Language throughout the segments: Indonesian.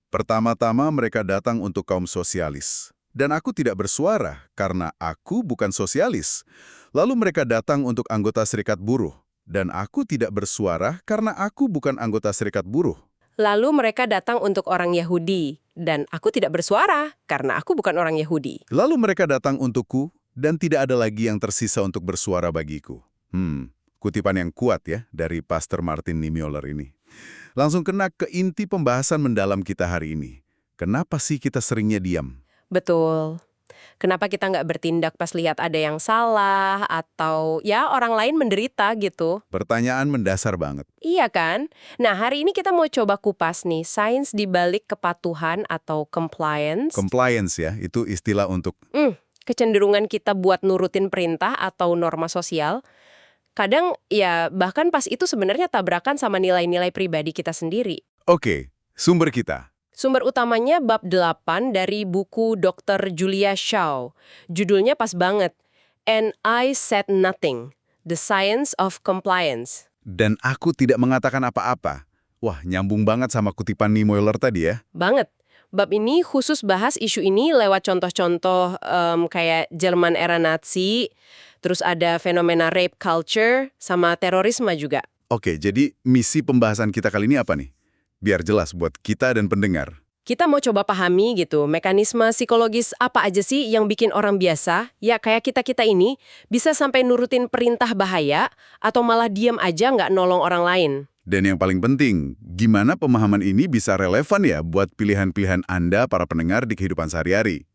Pertama-tama mereka datang untuk kaum sosialis. Dan aku tidak bersuara karena aku bukan sosialis. Lalu mereka datang untuk anggota serikat buruh. Dan aku tidak bersuara karena aku bukan anggota serikat buruh. Lalu mereka datang untuk orang Yahudi, dan aku tidak bersuara karena aku bukan orang Yahudi. Lalu mereka datang untukku, dan tidak ada lagi yang tersisa untuk bersuara bagiku. Kutipan yang kuat ya dari Pastor Martin Niemöller ini. Langsung kena ke inti pembahasan mendalam kita hari ini. Kenapa sih kita seringnya diam? Betul. Kenapa kita nggak bertindak pas lihat ada yang salah, atau ya orang lain menderita gitu? Pertanyaan mendasar banget. Iya kan? Nah, hari ini kita mau coba kupas nih, sains di balik kepatuhan atau compliance. Compliance ya, itu istilah untuk Kecenderungan kita buat nurutin perintah atau norma sosial. Kadang ya bahkan pas itu sebenarnya tabrakan sama nilai-nilai pribadi kita sendiri. Oke, sumber kita. Sumber utamanya bab 8 dari buku Dr. Julia Shaw. Judulnya pas banget. And I Said Nothing, The Science of Compliance. Dan aku tidak mengatakan apa-apa. Wah, nyambung banget sama kutipan Niemöller tadi ya. Banget. Bab ini khusus bahas isu ini lewat contoh-contoh kayak Jerman era Nazi, terus ada fenomena rape culture, sama terorisme juga. Oke, jadi misi pembahasan kita kali ini apa nih? Biar jelas buat kita dan pendengar. Kita mau coba pahami gitu, mekanisme psikologis apa aja sih yang bikin orang biasa, ya kayak kita-kita ini, bisa sampai nurutin perintah bahaya, atau malah diam aja nggak nolong orang lain. Dan yang paling penting, gimana pemahaman ini bisa relevan ya buat pilihan-pilihan Anda para pendengar di kehidupan sehari-hari.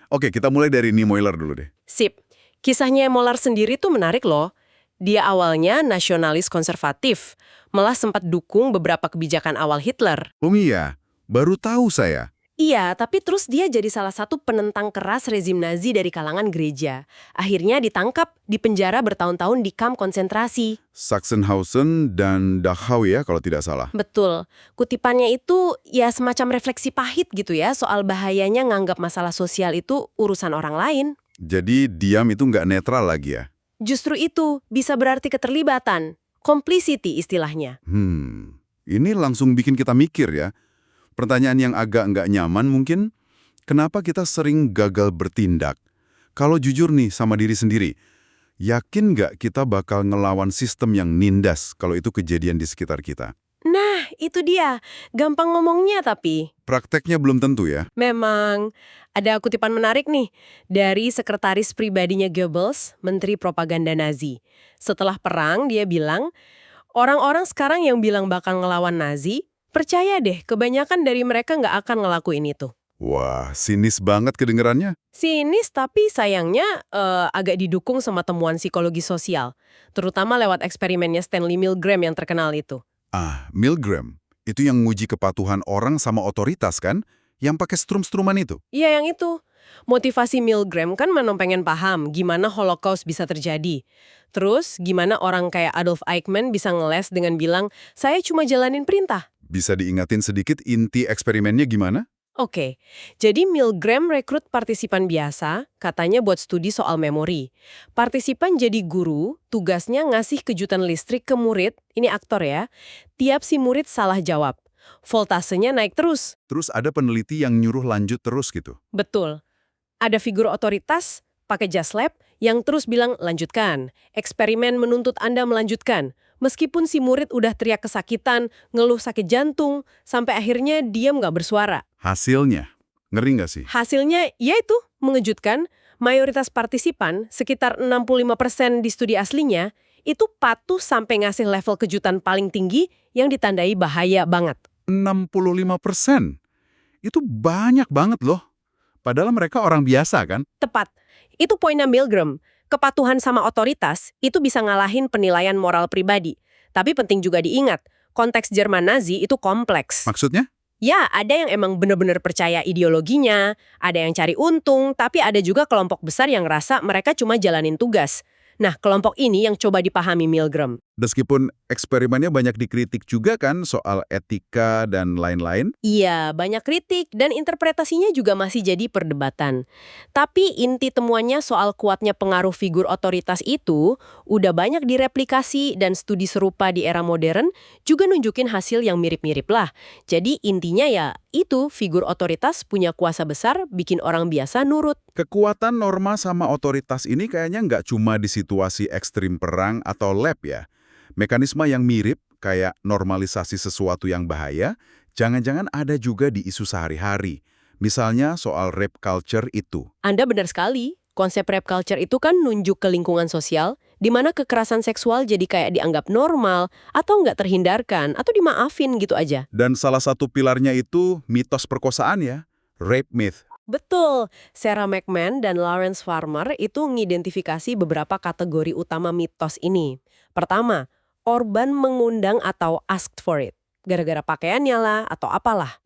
Oke, kita mulai dari Niemöller dulu deh. Sip. Kisahnya Moller sendiri tuh menarik loh. Dia awalnya nasionalis konservatif, malah sempat dukung beberapa kebijakan awal Hitler. Oh iya, baru tahu saya. Iya, tapi terus dia jadi salah satu penentang keras rezim Nazi dari kalangan gereja. Akhirnya ditangkap, dipenjara bertahun-tahun di kamp konsentrasi. Sachsenhausen dan Dachau ya kalau tidak salah. Betul. Kutipannya itu ya semacam refleksi pahit gitu ya, soal bahayanya nganggap masalah sosial itu urusan orang lain. Jadi diam itu nggak netral lagi ya? Justru itu bisa berarti keterlibatan, complicity istilahnya. Ini langsung bikin kita mikir ya. Pertanyaan yang agak nggak nyaman mungkin, kenapa kita sering gagal bertindak? Kalau jujur nih sama diri sendiri, yakin nggak kita bakal ngelawan sistem yang nindas kalau itu kejadian di sekitar kita? Nah, itu dia. Gampang ngomongnya tapi. Prakteknya belum tentu ya. Memang. Ada kutipan menarik nih, dari sekretaris pribadinya Goebbels, Menteri Propaganda Nazi. Setelah perang, dia bilang, orang-orang sekarang yang bilang bakal ngelawan Nazi, percaya deh, kebanyakan dari mereka nggak akan ngelakuin itu. Wah, sinis banget kedengerannya. Sinis, tapi sayangnya agak didukung sama temuan psikologi sosial. Terutama lewat eksperimennya Stanley Milgram yang terkenal itu. Milgram, itu yang nguji kepatuhan orang sama otoritas kan? Yang pakai strum-struman itu? Iya, yang itu. Motivasi Milgram kan memang pengen paham gimana Holocaust bisa terjadi. Terus, gimana orang kayak Adolf Eichmann bisa ngeles dengan bilang, saya cuma jalanin perintah. Bisa diingatin sedikit inti eksperimennya gimana? Oke, jadi Milgram rekrut partisipan biasa, katanya buat studi soal memori. Partisipan jadi guru, tugasnya ngasih kejutan listrik ke murid, ini aktor ya, tiap si murid salah jawab. Voltasenya naik terus. Terus ada peneliti yang nyuruh lanjut terus gitu? Betul. Ada figur otoritas, pakai jas lab, yang terus bilang, lanjutkan. Eksperimen menuntut Anda melanjutkan. Meskipun si murid udah teriak kesakitan, ngeluh sakit jantung, sampai akhirnya diam nggak bersuara. Hasilnya? Ngeri nggak sih? Hasilnya, ya itu, mengejutkan. Mayoritas partisipan, sekitar 65% di studi aslinya, itu patuh sampai ngasih level kejutan paling tinggi yang ditandai bahaya banget. 65%? Itu banyak banget loh. Padahal mereka orang biasa kan? Tepat. Itu poinnya Milgram. Kepatuhan sama otoritas itu bisa ngalahin penilaian moral pribadi. Tapi penting juga diingat, konteks Jerman Nazi itu kompleks. Maksudnya? Ya, ada yang emang benar-benar percaya ideologinya, ada yang cari untung, tapi ada juga kelompok besar yang ngerasa mereka cuma jalanin tugas. Nah, kelompok ini yang coba dipahami Milgram. Meskipun eksperimennya banyak dikritik juga kan soal etika dan lain-lain. Iya, banyak kritik dan interpretasinya juga masih jadi perdebatan. Tapi inti temuannya soal kuatnya pengaruh figur otoritas itu udah banyak direplikasi dan studi serupa di era modern juga nunjukin hasil yang mirip-mirip lah. Jadi intinya ya itu figur otoritas punya kuasa besar bikin orang biasa nurut. Kekuatan norma sama otoritas ini kayaknya nggak cuma di situasi ekstrim perang atau lab ya. Mekanisme yang mirip, kayak normalisasi sesuatu yang bahaya, jangan-jangan ada juga di isu sehari-hari. Misalnya soal rape culture itu. Anda benar sekali. Konsep rape culture itu kan nunjuk ke lingkungan sosial, di mana kekerasan seksual jadi kayak dianggap normal, atau nggak terhindarkan, atau dimaafin gitu aja. Dan salah satu pilarnya itu mitos perkosaan ya, rape myth. Betul, Sarah McMahon dan Lawrence Farmer itu mengidentifikasi beberapa kategori utama mitos ini. Pertama, korban mengundang atau asked for it, gara-gara pakaiannya lah atau apalah.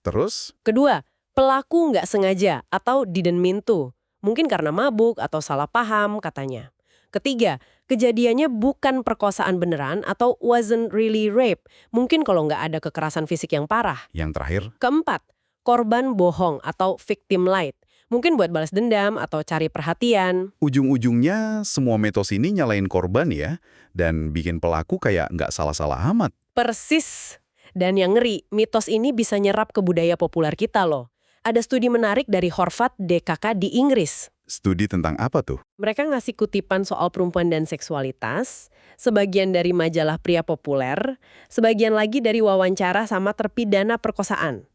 Terus? Kedua, pelaku nggak sengaja atau didn't mean to, mungkin karena mabuk atau salah paham katanya. Ketiga, kejadiannya bukan perkosaan beneran atau wasn't really rape, mungkin kalau nggak ada kekerasan fisik yang parah. Yang terakhir? Keempat, korban bohong atau victim lied. Mungkin buat balas dendam atau cari perhatian. Ujung-ujungnya semua mitos ini nyalain korban ya, dan bikin pelaku kayak nggak salah-salah amat. Persis. Dan yang ngeri, mitos ini bisa nyerap ke budaya populer kita loh. Ada studi menarik dari Harvard DKK di Inggris. Studi tentang apa tuh? Mereka ngasih kutipan soal perempuan dan seksualitas, sebagian dari majalah pria populer, sebagian lagi dari wawancara sama terpidana perkosaan.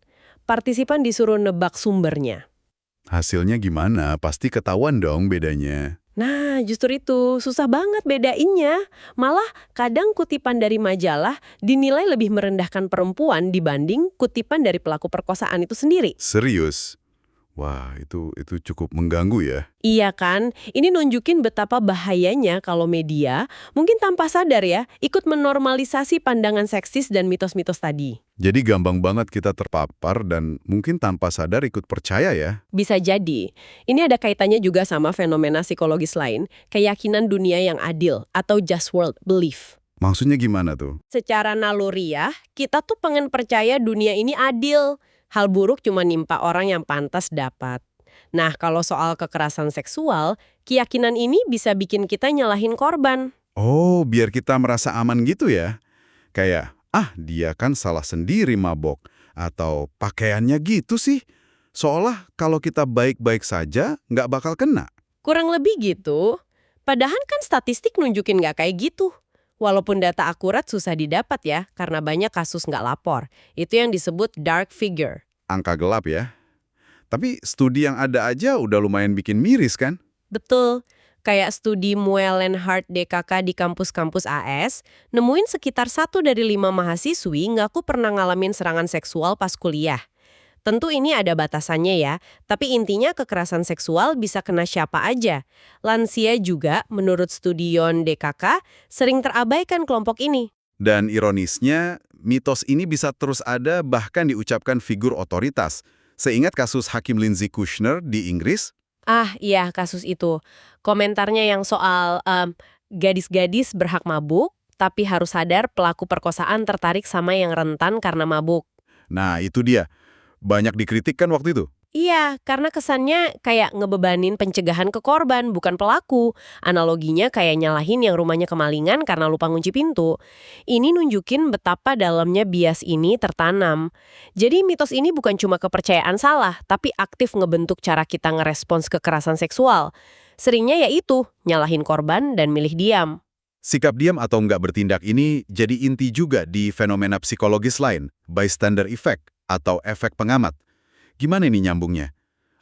Partisipan disuruh nebak sumbernya. Hasilnya gimana? Pasti ketahuan dong bedanya. Nah, justru itu, susah banget bedainnya. Malah kadang kutipan dari majalah dinilai lebih merendahkan perempuan dibanding kutipan dari pelaku perkosaan itu sendiri. Serius? Wah, itu cukup mengganggu ya. Iya kan? Ini nunjukin betapa bahayanya kalau media, mungkin tanpa sadar ya, ikut menormalisasi pandangan seksis dan mitos-mitos tadi. Jadi gampang banget kita terpapar dan mungkin tanpa sadar ikut percaya ya. Bisa jadi. Ini ada kaitannya juga sama fenomena psikologis lain, keyakinan dunia yang adil atau just world belief. Maksudnya gimana tuh? Secara naluriah, kita tuh pengen percaya dunia ini adil. Hal buruk cuma nimpa orang yang pantas dapat. Nah, kalau soal kekerasan seksual, keyakinan ini bisa bikin kita nyalahin korban. Oh, biar kita merasa aman gitu ya. Kayak, dia kan salah sendiri mabok. Atau pakaiannya gitu sih. Seolah kalau kita baik-baik saja, nggak bakal kena. Kurang lebih gitu. Padahal kan statistik nunjukin nggak kayak gitu. Walaupun data akurat susah didapat ya, karena banyak kasus nggak lapor. Itu yang disebut dark figure. Angka gelap ya. Tapi studi yang ada aja udah lumayan bikin miris kan? Betul. Kayak studi Moelenhardt DKK di kampus-kampus AS, nemuin sekitar 1 dari 5 mahasiswi ngaku pernah ngalamin serangan seksual pas kuliah. Tentu ini ada batasannya ya, tapi intinya kekerasan seksual bisa kena siapa aja. Lansia juga, menurut studi Yon DKK, sering terabaikan kelompok ini. Dan ironisnya, mitos ini bisa terus ada bahkan diucapkan figur otoritas. Seingat kasus Hakim Lindsay Kushner di Inggris. Iya kasus itu. Komentarnya yang soal gadis-gadis berhak mabuk, tapi harus sadar pelaku perkosaan tertarik sama yang rentan karena mabuk. Nah, itu dia. Banyak dikritik kan waktu itu? Iya, karena kesannya kayak ngebebanin pencegahan ke korban, bukan pelaku. Analoginya kayak nyalahin yang rumahnya kemalingan karena lupa ngunci pintu. Ini nunjukin betapa dalamnya bias ini tertanam. Jadi mitos ini bukan cuma kepercayaan salah, tapi aktif ngebentuk cara kita ngerespons kekerasan seksual. Seringnya yaitu nyalahin korban dan milih diam. Sikap diam atau nggak bertindak ini jadi inti juga di fenomena psikologis lain, bystander effect atau efek pengamat. Gimana ini nyambungnya?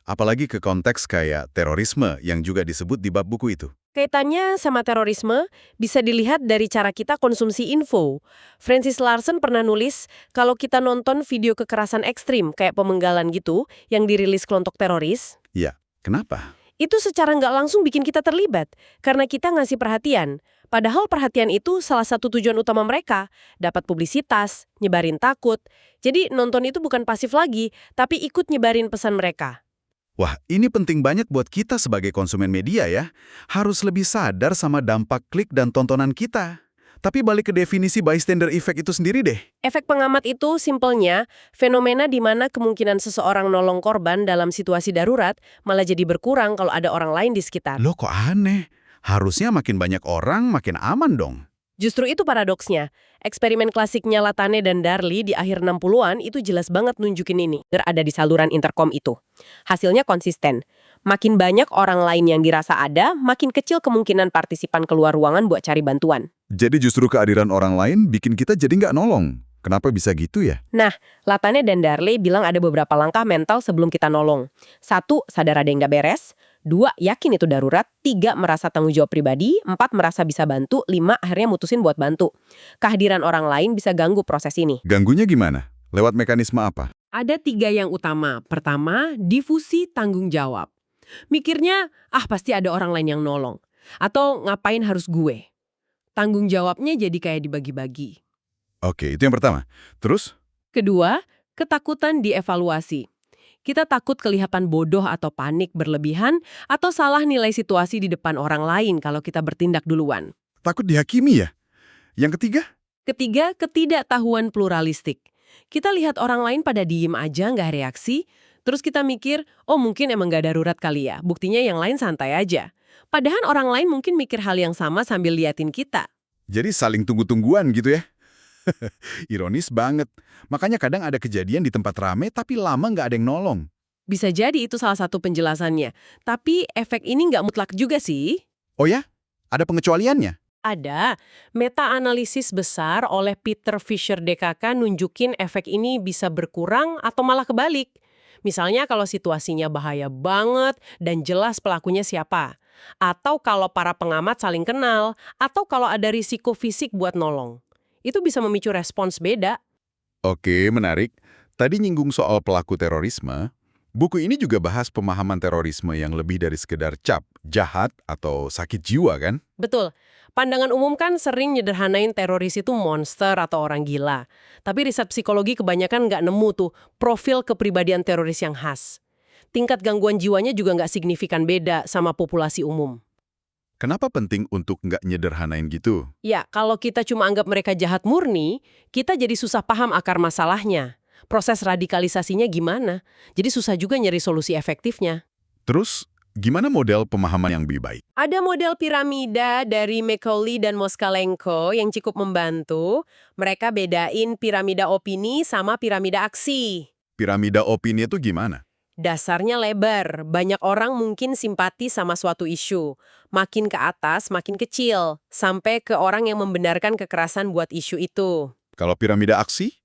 Apalagi ke konteks kayak terorisme yang juga disebut di bab buku itu. Kaitannya sama terorisme bisa dilihat dari cara kita konsumsi info. Francis Larson pernah nulis, kalau kita nonton video kekerasan ekstrim kayak pemenggalan gitu, yang dirilis kelompok teroris, Ya, kenapa? itu secara nggak langsung bikin kita terlibat, karena kita ngasih perhatian. Padahal perhatian itu salah satu tujuan utama mereka, dapat publisitas, nyebarin takut. Jadi nonton itu bukan pasif lagi, tapi ikut nyebarin pesan mereka. Wah, ini penting banget buat kita sebagai konsumen media ya. Harus lebih sadar sama dampak klik dan tontonan kita. Tapi balik ke definisi bystander effect itu sendiri deh. Efek pengamat itu simpelnya fenomena di mana kemungkinan seseorang nolong korban dalam situasi darurat malah jadi berkurang kalau ada orang lain di sekitar. Loh kok aneh? Harusnya makin banyak orang makin aman dong. Justru itu paradoksnya. Eksperimen klasiknya Latane dan Darley di akhir 60-an itu jelas banget nunjukin ini. Ada di saluran intercom itu. Hasilnya konsisten. Makin banyak orang lain yang dirasa ada, makin kecil kemungkinan partisipan keluar ruangan buat cari bantuan. Jadi justru kehadiran orang lain bikin kita jadi nggak nolong. Kenapa bisa gitu ya? Nah, Latane dan Darley bilang ada beberapa langkah mental sebelum kita nolong. 1, sadar ada yang nggak beres. 2, yakin itu darurat. 3, merasa tanggung jawab pribadi. 4, merasa bisa bantu. 5, akhirnya mutusin buat bantu. Kehadiran orang lain bisa ganggu proses ini. Ganggunya gimana? Lewat mekanisme apa? Ada 3 yang utama. Pertama, difusi tanggung jawab. Mikirnya, pasti ada orang lain yang nolong. Atau ngapain harus gue? Tanggung jawabnya jadi kayak dibagi-bagi. Oke, itu yang pertama. Terus? Kedua, ketakutan dievaluasi. Kita takut kelihatan bodoh atau panik berlebihan atau salah nilai situasi di depan orang lain kalau kita bertindak duluan. Takut dihakimi ya? Yang ketiga? Ketiga, ketidaktahuan pluralistik. Kita lihat orang lain pada diem aja nggak reaksi, terus kita mikir, oh mungkin emang nggak darurat kali ya, buktinya yang lain santai aja. Padahal orang lain mungkin mikir hal yang sama sambil liatin kita. Jadi saling tunggu-tungguan gitu ya? Ironis banget. Makanya kadang ada kejadian di tempat rame tapi lama nggak ada yang nolong. Bisa jadi itu salah satu penjelasannya. Tapi efek ini nggak mutlak juga sih. Oh ya? Ada pengecualiannya? Ada. Meta-analisis besar oleh Peter Fisher DKK nunjukin efek ini bisa berkurang atau malah kebalik. Misalnya kalau situasinya bahaya banget dan jelas pelakunya siapa. Atau kalau para pengamat saling kenal. Atau kalau ada risiko fisik buat nolong. Itu bisa memicu respons beda. Oke, menarik. Tadi nyinggung soal pelaku terorisme. Buku ini juga bahas pemahaman terorisme yang lebih dari sekedar cap, jahat, atau sakit jiwa kan? Betul. Pandangan umum kan sering nyederhanain teroris itu monster atau orang gila. Tapi riset psikologi kebanyakan nggak nemu tuh profil kepribadian teroris yang khas. Tingkat gangguan jiwanya juga nggak signifikan beda sama populasi umum. Kenapa penting untuk nggak nyederhanain gitu? Ya, kalau kita cuma anggap mereka jahat murni, kita jadi susah paham akar masalahnya. Proses radikalisasinya gimana? Jadi susah juga nyari solusi efektifnya. Terus, gimana model pemahaman yang lebih baik? Ada model piramida dari Macaulay dan Moskalenko yang cukup membantu. Mereka bedain piramida opini sama piramida aksi. Piramida opini itu gimana? Dasarnya lebar, banyak orang mungkin simpati sama suatu isu. Makin ke atas, makin kecil. Sampai ke orang yang membenarkan kekerasan buat isu itu. Kalau piramida aksi?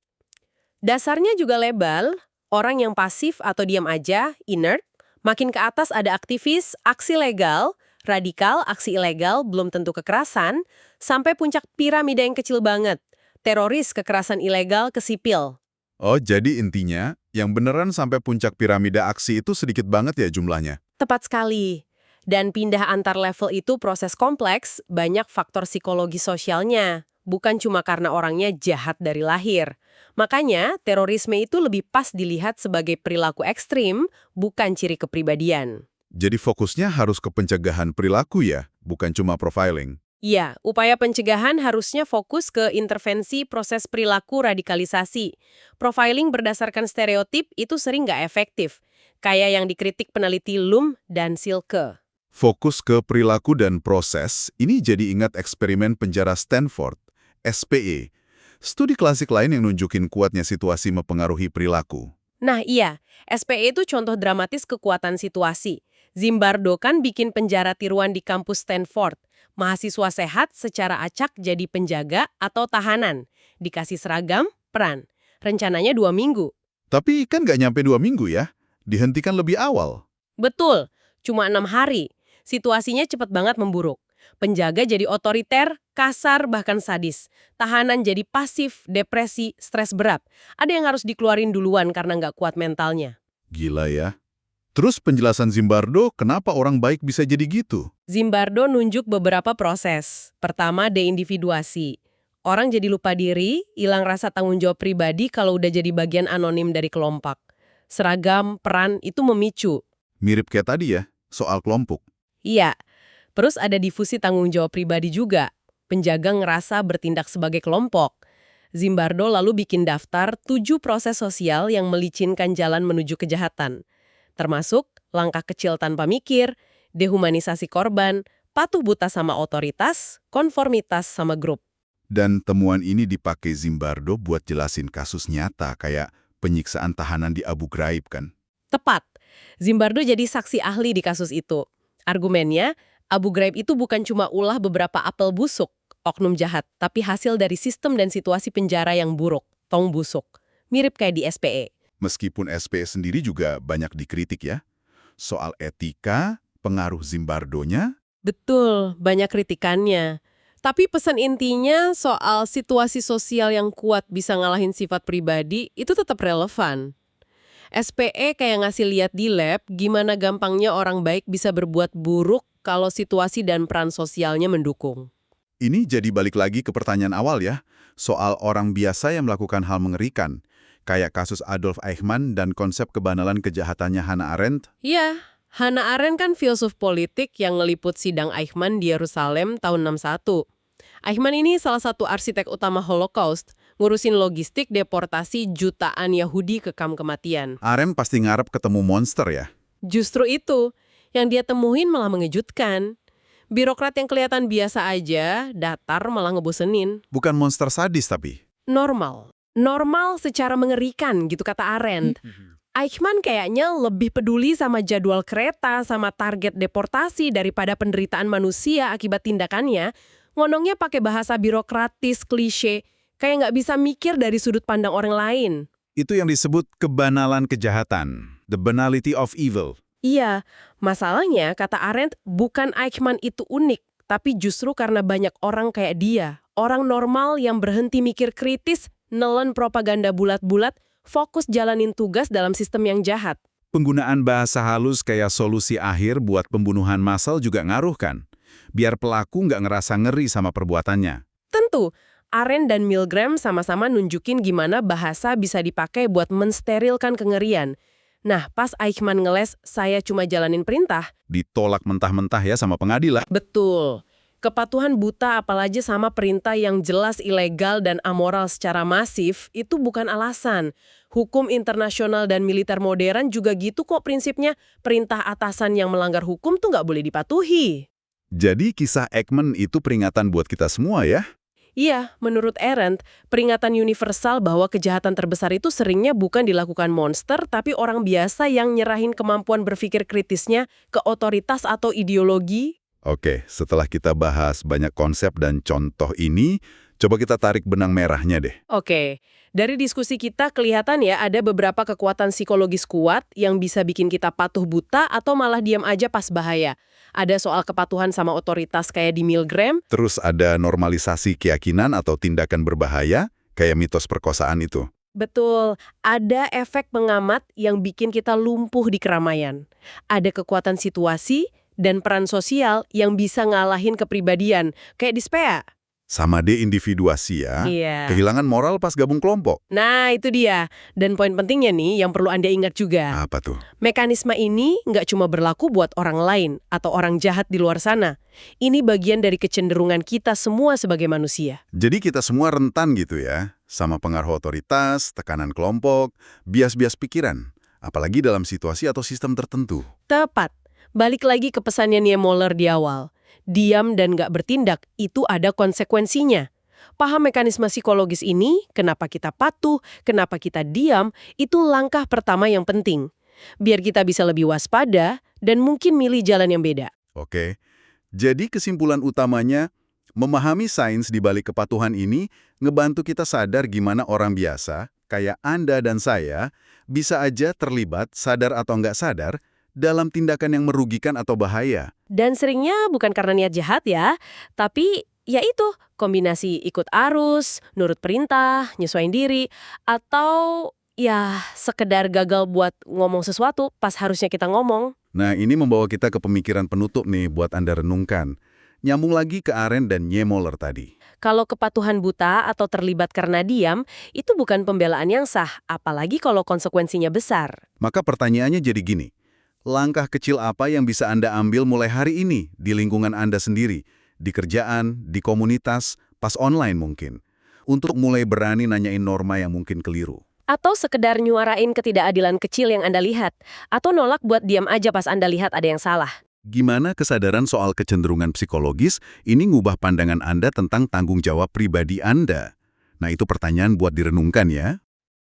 Dasarnya juga lebar, orang yang pasif atau diam aja, inert. Makin ke atas ada aktivis, aksi legal, radikal, aksi ilegal, belum tentu kekerasan. Sampai puncak piramida yang kecil banget. Teroris, kekerasan ilegal ke sipil. Oh, jadi intinya, yang beneran sampai puncak piramida aksi itu sedikit banget ya jumlahnya? Tepat sekali. Dan pindah antar level itu proses kompleks, banyak faktor psikologi sosialnya. Bukan cuma karena orangnya jahat dari lahir. Makanya, terorisme itu lebih pas dilihat sebagai perilaku ekstrim, bukan ciri kepribadian. Jadi fokusnya harus ke pencegahan perilaku ya, bukan cuma profiling. Iya, upaya pencegahan harusnya fokus ke intervensi proses perilaku radikalisasi. Profiling berdasarkan stereotip itu sering nggak efektif, kayak yang dikritik peneliti Lum dan Silke. Fokus ke perilaku dan proses, ini jadi ingat eksperimen penjara Stanford, SPE. Studi klasik lain yang nunjukin kuatnya situasi mempengaruhi perilaku. Nah iya, SPE itu contoh dramatis kekuatan situasi. Zimbardo kan bikin penjara tiruan di kampus Stanford. Mahasiswa sehat secara acak jadi penjaga atau tahanan. Dikasih seragam, peran. Rencananya 2 minggu. Tapi kan nggak nyampe 2 minggu ya, dihentikan lebih awal. Betul, cuma 6 hari. Situasinya cepat banget memburuk. Penjaga jadi otoriter, kasar, bahkan sadis. Tahanan jadi pasif, depresi, stres berat. Ada yang harus dikeluarin duluan karena nggak kuat mentalnya. Gila ya. Terus penjelasan Zimbardo, kenapa orang baik bisa jadi gitu? Zimbardo nunjuk beberapa proses. Pertama, deindividuasi. Orang jadi lupa diri, hilang rasa tanggung jawab pribadi kalau udah jadi bagian anonim dari kelompok. Seragam, peran, itu memicu. Mirip kayak tadi ya, soal kelompok. Iya. Terus ada difusi tanggung jawab pribadi juga. Penjaga ngerasa bertindak sebagai kelompok. Zimbardo lalu bikin daftar 7 proses sosial yang melicinkan jalan menuju kejahatan. Termasuk langkah kecil tanpa mikir, dehumanisasi korban, patuh buta sama otoritas, konformitas sama grup. Dan temuan ini dipakai Zimbardo buat jelasin kasus nyata kayak penyiksaan tahanan di Abu Ghraib kan? Tepat. Zimbardo jadi saksi ahli di kasus itu. Argumennya, Abu Ghraib itu bukan cuma ulah beberapa apel busuk, oknum jahat, tapi hasil dari sistem dan situasi penjara yang buruk, tong busuk. Mirip kayak di SPE. Meskipun SPE sendiri juga banyak dikritik ya. Soal etika, pengaruh Zimbardonya. Betul, banyak kritikannya. Tapi pesan intinya soal situasi sosial yang kuat bisa ngalahin sifat pribadi, itu tetap relevan. SPE kayak ngasih lihat di lab gimana gampangnya orang baik bisa berbuat buruk kalau situasi dan peran sosialnya mendukung. Ini jadi balik lagi ke pertanyaan awal ya, soal orang biasa yang melakukan hal mengerikan, kayak kasus Adolf Eichmann dan konsep kebanalan kejahatannya Hannah Arendt. Iya, Hannah Arendt kan filsuf politik yang ngeliput sidang Eichmann di Yerusalem tahun 61. Eichmann ini salah satu arsitek utama Holocaust, ngurusin logistik deportasi jutaan Yahudi ke kamp kematian. Arendt pasti ngarep ketemu monster ya? Justru itu, yang dia temuin malah mengejutkan. Birokrat yang kelihatan biasa aja, datar malah ngebosenin. Bukan monster sadis tapi? Normal. Normal secara mengerikan, gitu kata Arendt. Eichmann kayaknya lebih peduli sama jadwal kereta, sama target deportasi daripada penderitaan manusia akibat tindakannya. Ngomongnya pakai bahasa birokratis, klise, kayak nggak bisa mikir dari sudut pandang orang lain. Itu yang disebut kebanalan kejahatan, the banality of evil. Iya, masalahnya, kata Arendt, bukan Eichmann itu unik, tapi justru karena banyak orang kayak dia. Orang normal yang berhenti mikir kritis, nelen propaganda bulat-bulat, fokus jalanin tugas dalam sistem yang jahat. Penggunaan bahasa halus kayak solusi akhir buat pembunuhan massal juga ngaruh kan? Biar pelaku nggak ngerasa ngeri sama perbuatannya. Tentu, Arendt dan Milgram sama-sama nunjukin gimana bahasa bisa dipakai buat mensterilkan kengerian. Nah, pas Eichmann ngeles, saya cuma jalanin perintah. Ditolak mentah-mentah ya sama pengadilan. Betul. Kepatuhan buta apalagi sama perintah yang jelas ilegal dan amoral secara masif, itu bukan alasan. Hukum internasional dan militer modern juga gitu kok prinsipnya. Perintah atasan yang melanggar hukum tuh nggak boleh dipatuhi. Jadi kisah Eichmann itu peringatan buat kita semua ya? Iya, menurut Arendt, peringatan universal bahwa kejahatan terbesar itu seringnya bukan dilakukan monster, tapi orang biasa yang nyerahin kemampuan berpikir kritisnya ke otoritas atau ideologi. Oke, setelah kita bahas banyak konsep dan contoh ini, coba kita tarik benang merahnya deh. Oke, dari diskusi kita kelihatan ya ada beberapa kekuatan psikologis kuat yang bisa bikin kita patuh buta atau malah diam aja pas bahaya. Ada soal kepatuhan sama otoritas kayak di Milgram. Terus ada normalisasi keyakinan atau tindakan berbahaya, kayak mitos perkosaan itu. Betul, ada efek pengamat yang bikin kita lumpuh di keramaian. Ada kekuatan situasi dan peran sosial yang bisa ngalahin kepribadian, kayak di SPEA. Sama deindividuasi ya, Iya. kehilangan moral pas gabung kelompok. Nah, itu dia. Dan poin pentingnya nih yang perlu Anda ingat juga. Apa tuh? Mekanisme ini nggak cuma berlaku buat orang lain atau orang jahat di luar sana. Ini bagian dari kecenderungan kita semua sebagai manusia. Jadi kita semua rentan gitu ya, sama pengaruh otoritas, tekanan kelompok, bias-bias pikiran. Apalagi dalam situasi atau sistem tertentu. Tepat. Balik lagi ke pesannya Niemöller di awal. Diam dan nggak bertindak, itu ada konsekuensinya. Paham mekanisme psikologis ini, kenapa kita patuh, kenapa kita diam, itu langkah pertama yang penting. Biar kita bisa lebih waspada dan mungkin milih jalan yang beda. Oke, jadi kesimpulan utamanya, memahami sains di balik kepatuhan ini ngebantu kita sadar gimana orang biasa, kayak Anda dan saya, bisa aja terlibat, sadar atau nggak sadar, dalam tindakan yang merugikan atau bahaya. Dan seringnya bukan karena niat jahat ya, tapi ya itu, kombinasi ikut arus, nurut perintah, nyesuaiin diri, atau ya sekedar gagal buat ngomong sesuatu pas harusnya kita ngomong. Nah, ini membawa kita ke pemikiran penutup nih buat Anda renungkan. Nyambung lagi ke Arendt dan Niemöller tadi. Kalau kepatuhan buta atau terlibat karena diam, itu bukan pembelaan yang sah, apalagi kalau konsekuensinya besar. Maka pertanyaannya jadi gini, langkah kecil apa yang bisa Anda ambil mulai hari ini di lingkungan Anda sendiri, di kerjaan, di komunitas, pas online mungkin. Untuk mulai berani nanyain norma yang mungkin keliru. Atau sekedar nyuarain ketidakadilan kecil yang Anda lihat. Atau nolak buat diam aja pas Anda lihat ada yang salah. Gimana kesadaran soal kecenderungan psikologis ini ngubah pandangan Anda tentang tanggung jawab pribadi Anda? Nah, itu pertanyaan buat direnungkan ya.